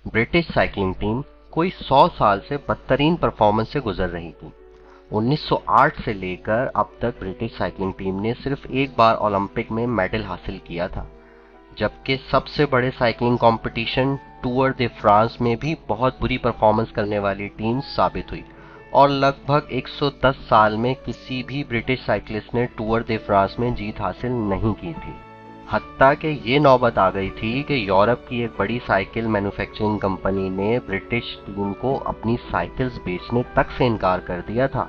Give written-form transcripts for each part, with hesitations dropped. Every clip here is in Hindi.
ब्रिटिश साइकिलिंग टीम कोई 100 साल से बदतरीन परफॉर्मेंस से गुजर रही थी। 1908 से लेकर अब तक ब्रिटिश साइकिलिंग टीम ने सिर्फ एक बार ओलंपिक में मेडल हासिल किया था, जबकि सबसे बड़े cycling competition tour de France में भी बहुत बुरी परफॉर्मेंस करने वाली टीम साबित हुई और लगभग 110 साल में किसी भी ब्रिटिश साइकिलिस्ट ने टूर दे फ्रांस में जीत हासिल नहीं की थी। हत्ता कि ये नौबत आ गई थी कि यूरोप की एक बड़ी साइकिल मैन्युफैक्चरिंग कंपनी ने ब्रिटिश टीम को अपनी साइकिल्स बेचने तक से इनकार कर दिया था,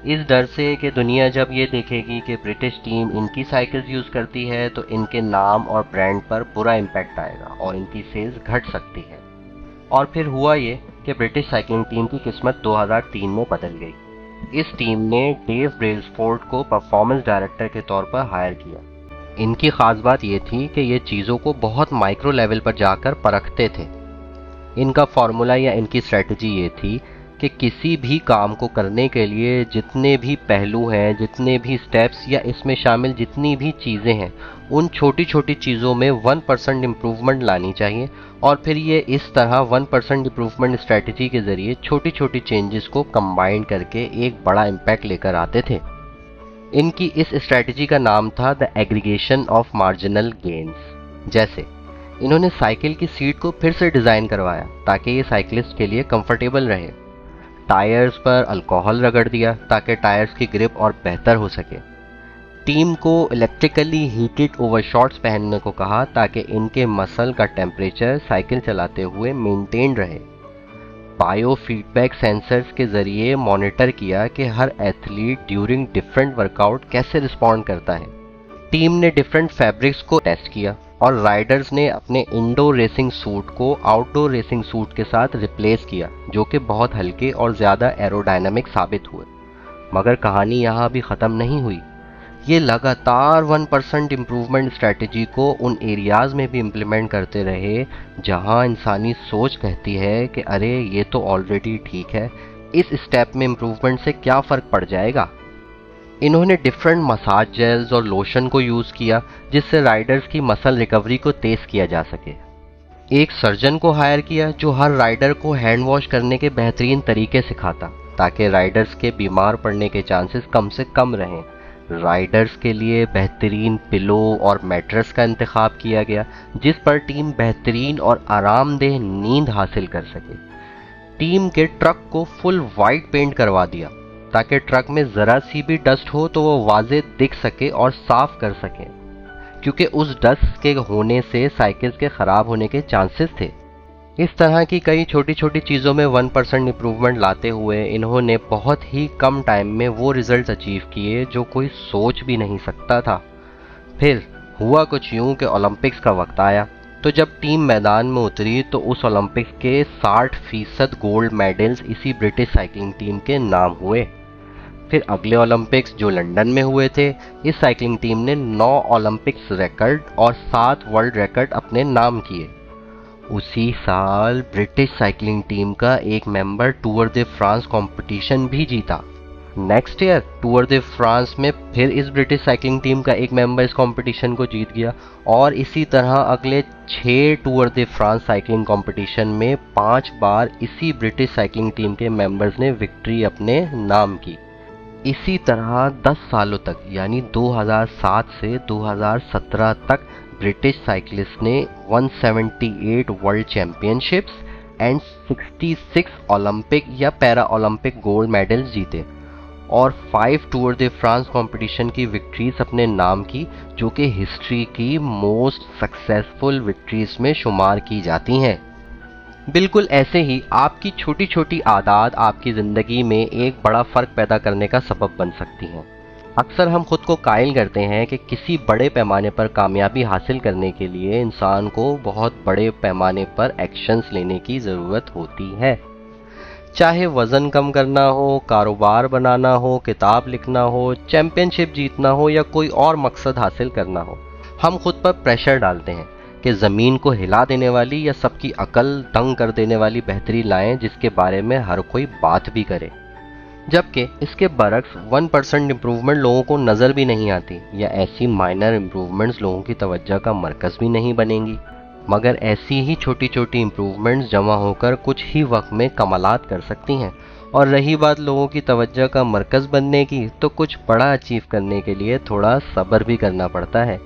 इस डर से कि दुनिया जब ये देखेगी कि ब्रिटिश टीम इनकी साइकिल्स यूज करती है तो इनके नाम और ब्रांड पर बुरा इम्पैक्ट आएगा और इनकी सेल्स घट सकती है। और फिर हुआ ये कि ब्रिटिश साइकिलिंग टीम की किस्मत 2003 में बदल गई। इस टीम ने डेव ब्रेल्सफोर्ड को परफॉर्मेंस डायरेक्टर के तौर पर हायर किया। इनकी खास बात ये थी कि ये चीज़ों को बहुत माइक्रो लेवल पर जाकर परखते थे। इनका फॉर्मूला या इनकी स्ट्रेटजी ये थी कि किसी भी काम को करने के लिए जितने भी पहलू हैं, जितने भी स्टेप्स या इसमें शामिल जितनी भी चीज़ें हैं, उन छोटी छोटी चीज़ों में 1% इम्प्रूवमेंट लानी चाहिए और फिर ये इस तरह 1% इम्प्रूवमेंट स्ट्रेटजी के ज़रिए छोटी छोटी चेंजेस को कंबाइन करके एक बड़ा इम्पैक्ट लेकर आते थे। इनकी इस स्ट्रेटजी का नाम था the aggregation of marginal gains. जैसे इन्होंने साइकिल की सीट को फिर से डिज़ाइन करवाया ताकि ये साइकिलिस्ट के लिए कंफर्टेबल रहे। टायर्स पर अल्कोहल रगड़ दिया ताकि टायर्स की ग्रिप और बेहतर हो सके। टीम को इलेक्ट्रिकली हीटेड ओवरशॉट्स पहनने को कहा ताकि इनके मसल का टेम्परेचर साइकिल चलाते हुए मेंटेन रहे। बायो फीडबैक सेंसर्स के जरिए मॉनिटर किया कि हर एथलीट ड्यूरिंग डिफरेंट वर्कआउट कैसे रिस्पॉन्ड करता है। टीम ने डिफरेंट फैब्रिक्स को टेस्ट किया और राइडर्स ने अपने इंडोर रेसिंग सूट को आउटडोर रेसिंग सूट के साथ रिप्लेस किया, जो कि बहुत हल्के और ज़्यादा एरोडायनामिक साबित हुए। मगर कहानी यहाँ भी ख़त्म नहीं हुई। ये लगातार 1% इम्प्रूवमेंट स्ट्रैटेजी को उन एरियाज़ में भी इम्प्लीमेंट करते रहे जहाँ इंसानी सोच कहती है कि अरे ये तो ऑलरेडी ठीक है, इस स्टेप में इम्प्रूवमेंट से क्या फ़र्क पड़ जाएगा। इन्होंने डिफरेंट मसाज जेल्स और लोशन को यूज़ किया जिससे राइडर्स की मसल रिकवरी को तेज़ किया जा सके। एक सर्जन को हायर किया जो हर राइडर को हैंड वॉश करने के बेहतरीन तरीके सिखाता ताकि राइडर्स के बीमार पड़ने के चांसेस कम से कम रहें। राइडर्स के लिए बेहतरीन पिलो और मैट्रेस का इंतखाब किया गया जिस पर टीम बेहतरीन और आरामदेह नींद हासिल कर सके। टीम के ट्रक को फुल वाइट पेंट करवा दिया ताकि ट्रक में ज़रा सी भी डस्ट हो तो वो वाज़े दिख सके और साफ कर सके, क्योंकि उस डस्ट के होने से साइकिल्स के ख़राब होने के चांसेस थे। इस तरह की कई छोटी छोटी चीज़ों में 1% इम्प्रूवमेंट लाते हुए इन्होंने बहुत ही कम टाइम में वो रिजल्ट अचीव किए जो कोई सोच भी नहीं सकता था। फिर हुआ कुछ यूं कि ओलंपिक्स का वक्त आया, तो जब टीम मैदान में उतरी तो उस ओलंपिक्स के 60% गोल्ड मेडल्स इसी ब्रिटिश साइकिलिंग टीम के नाम हुए। फिर अगले ओलंपिक्स जो लंदन में हुए थे, इस साइकिलिंग टीम ने 9 ओलंपिक्स रिकॉर्ड और 7 वर्ल्ड रिकॉर्ड अपने नाम किए। उसी साल ब्रिटिश साइकिलिंग टीम का एक member tour de France competition भी जीता। Next year tour de France में फिर इस ब्रिटिश साइकिलिंग टीम का एक मेंबर इस कंपटीशन को जीत गया और इसी तरह अगले 6 tour de France cycling competition में 5 बार इसी ब्रिटिश साइकिलिंग टीम के मेंबर्स ने विक्ट्री अपने नाम की। इसी तरह 10 सालों तक यानी 2007 से 2017 तक ब्रिटिश साइकिलिस्ट ने 178 वर्ल्ड चैंपियनशिप्स एंड 66 ओलंपिक या पैरा ओलंपिक गोल्ड मेडल्स जीते और 5 टूर दे फ्रांस कंपटीशन की विक्ट्रीज अपने नाम की, जो कि हिस्ट्री की मोस्ट सक्सेसफुल विक्ट्रीज में शुमार की जाती हैं। बिल्कुल ऐसे ही आपकी छोटी छोटी आदत आपकी ज़िंदगी में एक बड़ा फ़र्क पैदा करने का सबब बन सकती हैं। अक्सर हम खुद को कायल करते हैं कि किसी बड़े पैमाने पर कामयाबी हासिल करने के लिए इंसान को बहुत बड़े पैमाने पर एक्शंस लेने की ज़रूरत होती है। चाहे वज़न कम करना हो, कारोबार बनाना हो, किताब लिखना हो, चैंपियनशिप जीतना हो या कोई और मकसद हासिल करना हो, हम खुद पर प्रेशर डालते हैं कि ज़मीन को हिला देने वाली या सबकी अकल दंग कर देने वाली बेहतरी लाएं जिसके बारे में हर कोई बात भी करे, जबकि इसके बरक्स 1% इम्प्रूवमेंट लोगों को नज़र भी नहीं आती या ऐसी माइनर इम्प्रूवमेंट्स लोगों की तवज्जो का मरकज़ भी नहीं बनेंगी। मगर ऐसी ही छोटी छोटी इम्प्रूवमेंट्स जमा होकर कुछ ही वक्त में कमालात कर सकती हैं। और रही बात लोगों की तवज्जो का मरकज़ बनने की, तो कुछ बड़ा अचीव करने के लिए थोड़ा सब्र भी करना पड़ता है।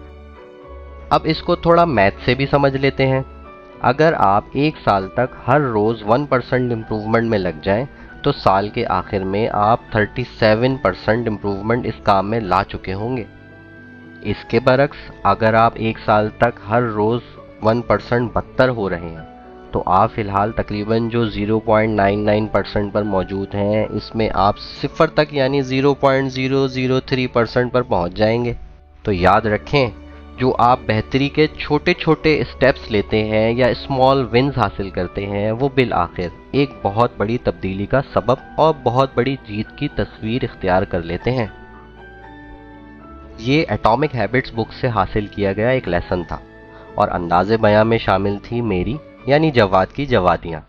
अब इसको थोड़ा मैथ से भी समझ लेते हैं। अगर आप एक साल तक हर रोज़ 1% इम्प्रूवमेंट में लग जाएं, तो साल के आखिर में आप 37% इम्प्रूवमेंट इस काम में ला चुके होंगे। इसके बरक्स अगर आप एक साल तक हर रोज़ 1% बदतर हो रहे हैं, तो आप फ़िलहाल तकरीबन जो 0.99% पर मौजूद हैं, इसमें आप सिफर तक यानी 0.003% पर पहुंच जाएंगे। तो याद रखें, जो आप बेहतरी के छोटे छोटे स्टेप्स लेते हैं या स्मॉल विन्स हासिल करते हैं, वो बिल आखिर एक बहुत बड़ी तब्दीली का सबब और बहुत बड़ी जीत की तस्वीर इख्तियार कर लेते हैं। ये एटॉमिक हैबिट्स बुक से हासिल किया गया एक लेसन था और अंदाज़े बयां में शामिल थी मेरी यानी जवाद की जवादियाँ।